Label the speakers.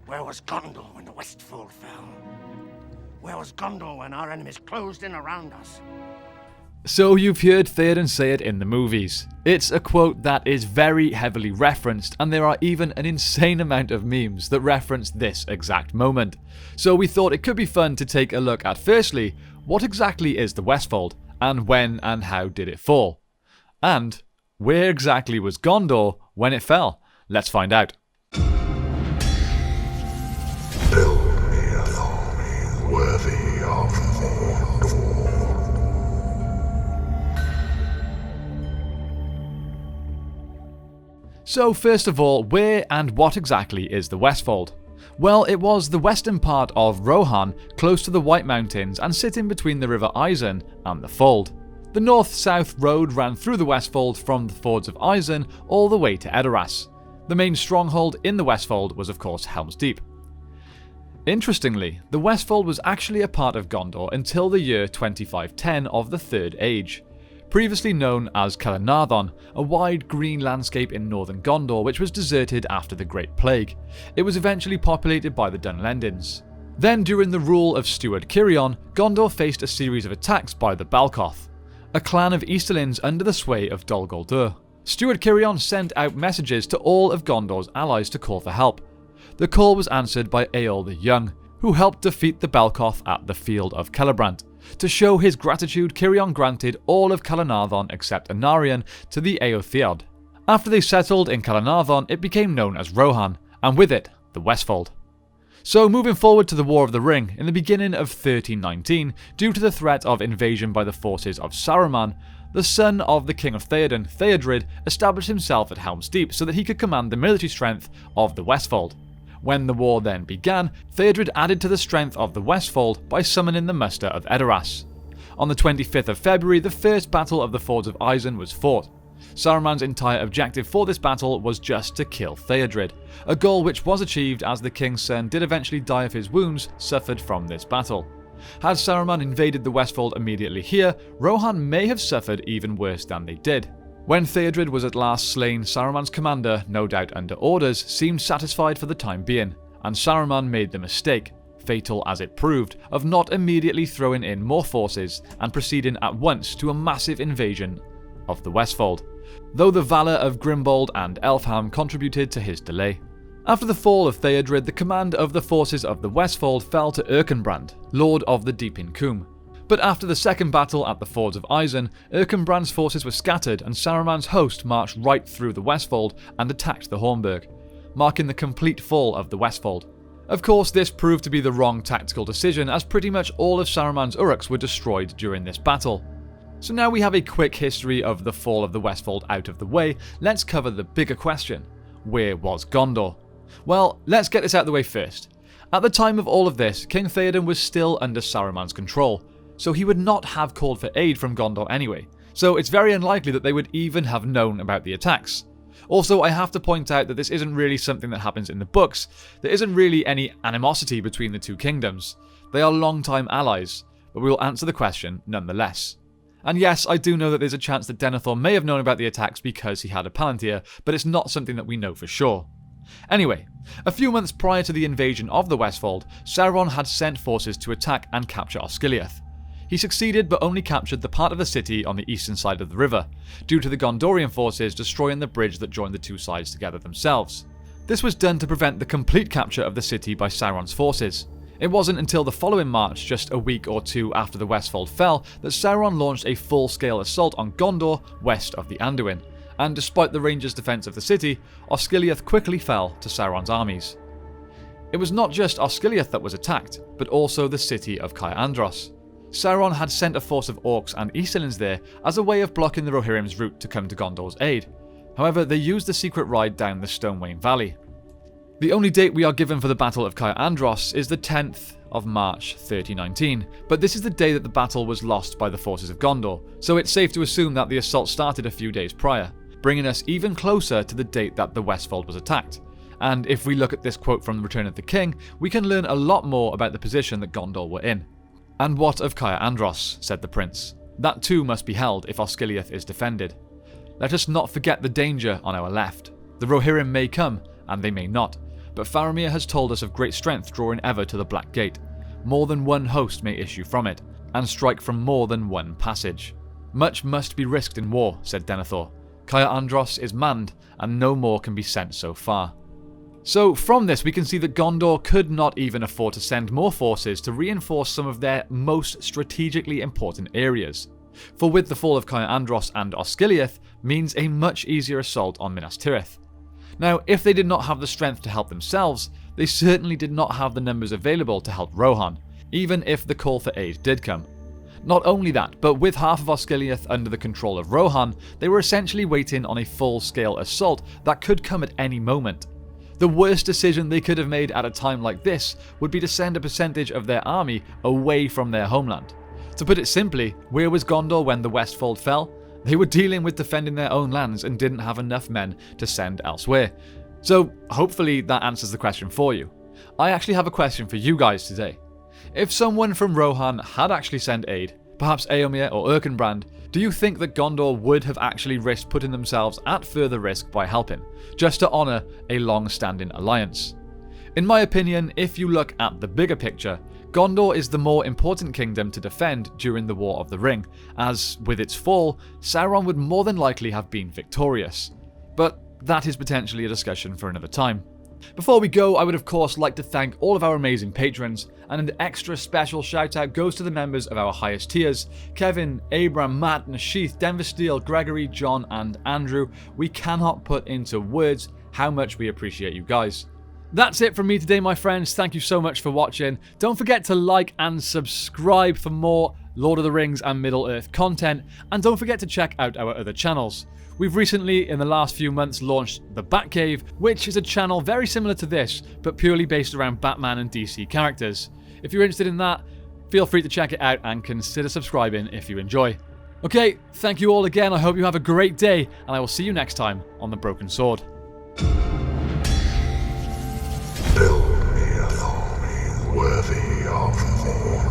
Speaker 1: Where was Gondor when the Westfold fell? Where was Gondor when our enemies closed in around us?
Speaker 2: So you've heard Theoden say it in the movies. It's a quote that is very heavily referenced, and there are even an insane amount of memes that reference this exact moment. So we thought it could be fun to take a look at, firstly, what exactly is the Westfold, and when and how did it fall? And where exactly was Gondor when it fell? Let's find out.
Speaker 3: Build me an army worthy of Mordor.
Speaker 2: So first of all, where and what exactly is the Westfold? Well, it was the western part of Rohan, close to the White Mountains and sitting between the River Isen and the Fold. The north-south road ran through the Westfold from the fords of Isen all the way to Edoras. The main stronghold in the Westfold was of course Helm's Deep. Interestingly, the Westfold was actually a part of Gondor until the year 2510 of the Third Age. Previously known as Caernarvon, a wide green landscape in northern Gondor which was deserted after the Great Plague. It was eventually populated by the Dunlendins. Then during the rule of Steward Cirion, Gondor faced a series of attacks by the Balcoth, a clan of Easterlings under the sway of Dol Guldur. Steward Cirion sent out messages to all of Gondor's allies to call for help. The call was answered by Eorl the Young, who helped defeat the Balcoth at the Field of Celebrant. To show his gratitude, Cirion granted all of Caernarvon except Anarion to the Eotheod. After they settled in Caernarvon, it became known as Rohan, and with it, the Westfold. So moving forward to the War of the Ring, in the beginning of 1319, due to the threat of invasion by the forces of Saruman, the son of the King of Theoden, Theodred, established himself at Helm's Deep so that he could command the military strength of the Westfold. When the war then began, Theodred added to the strength of the Westfold by summoning the muster of Edoras. On the 25th of February, the first battle of the Fords of Isen was fought. Saruman's entire objective for this battle was just to kill Theodred, a goal which was achieved as the king's son did eventually die of his wounds suffered from this battle. Had Saruman invaded the Westfold immediately here, Rohan may have suffered even worse than they did. When Theodred was at last slain, Saruman's commander, no doubt under orders, seemed satisfied for the time being, and Saruman made the mistake, fatal as it proved, of not immediately throwing in more forces and proceeding at once to a massive invasion of the Westfold, though the valour of Grimbold and Elfham contributed to his delay. After the fall of Theodred, the command of the forces of the Westfold fell to Erkenbrand, Lord of the Deeping Combe. But after the second battle at the Fords of Isen, Erkenbrand's forces were scattered and Saruman's host marched right through the Westfold and attacked the Hornburg, marking the complete fall of the Westfold. Of course, this proved to be the wrong tactical decision as pretty much all of Saruman's Uruks were destroyed during this battle. So now we have a quick history of the fall of the Westfold out of the way, let's cover the bigger question. Where was Gondor? Well, let's get this out of the way first. At the time of all of this, King Theoden was still under Saruman's control, so he would not have called for aid from Gondor anyway, so it's very unlikely that they would even have known about the attacks. Also, I have to point out that this isn't really something that happens in the books. There isn't really any animosity between the two kingdoms. They are long-time allies, but we will answer the question nonetheless. And yes, I do know that there's a chance that Denethor may have known about the attacks because he had a Palantir, but it's not something that we know for sure. Anyway, a few months prior to the invasion of the Westfold, Sauron had sent forces to attack and capture Osgiliath. He succeeded but only captured the part of the city on the eastern side of the river, due to the Gondorian forces destroying the bridge that joined the two sides together themselves. This was done to prevent the complete capture of the city by Sauron's forces. It wasn't until the following March, just a week or two after the Westfold fell, that Sauron launched a full-scale assault on Gondor west of the Anduin, and despite the Rangers' defence of the city, Osgiliath quickly fell to Sauron's armies. It was not just Osgiliath that was attacked, but also the city of Caer-Andros. Sauron had sent a force of orcs and Easterlings there as a way of blocking the Rohirrim's route to come to Gondor's aid. However, they used the secret ride down the Stonewain Valley. The only date we are given for the Battle of Caer-Andros is the 10th of March 3019, but this is the day that the battle was lost by the forces of Gondor, so it's safe to assume that the assault started a few days prior, bringing us even closer to the date that the Westfold was attacked. And if we look at this quote from The Return of the King, we can learn a lot more about the position that Gondor were in. "And what of Caer-Andros?" said the prince. "That too must be held if Osgiliath is defended. Let us not forget the danger on our left. The Rohirrim may come, and they may not, but Faramir has told us of great strength drawing ever to the Black Gate. More than one host may issue from it, and strike from more than one passage. Much must be risked in war, said Denethor. Caer Andros is manned, and no more can be sent so far. So from this we can see that Gondor could not even afford to send more forces to reinforce some of their most strategically important areas. For with the fall of Caer Andros and Osgiliath means a much easier assault on Minas Tirith. Now, if they did not have the strength to help themselves, they certainly did not have the numbers available to help Rohan, even if the call for aid did come. Not only that, but with half of Osgiliath under the control of Rohan, they were essentially waiting on a full-scale assault that could come at any moment. The worst decision they could have made at a time like this would be to send a percentage of their army away from their homeland. To put it simply, where was Gondor when the Westfold fell? They were dealing with defending their own lands and didn't have enough men to send elsewhere. So hopefully that answers the question for you. I actually have a question for you guys today. If someone from Rohan had actually sent aid, perhaps Eomer or Erkenbrand, do you think that Gondor would have actually risked putting themselves at further risk by helping, just to honour a long-standing alliance? In my opinion, if you look at the bigger picture, Gondor is the more important kingdom to defend during the War of the Ring, as, with its fall, Sauron would more than likely have been victorious. But that is potentially a discussion for another time. Before we go, I would of course like to thank all of our amazing patrons, and an extra special shout out goes to the members of our highest tiers: Kevin, Abram, Matt, Nashith, Denver Steele, Gregory, John and Andrew. We cannot put into words how much we appreciate you guys. That's it from me today, my friends. Thank you so much for watching. Don't forget to like and subscribe for more Lord of the Rings and Middle-earth content, and don't forget to check out our other channels. We've recently, in the last few months, launched The Batcave, which is a channel very similar to this, but purely based around Batman and DC characters. If you're interested in that, feel free to check it out and consider subscribing if you enjoy. Okay, thank you all again. I hope you have a great day, and I will see you next time on The Broken Sword.
Speaker 3: Build me an army worthy of Mordor.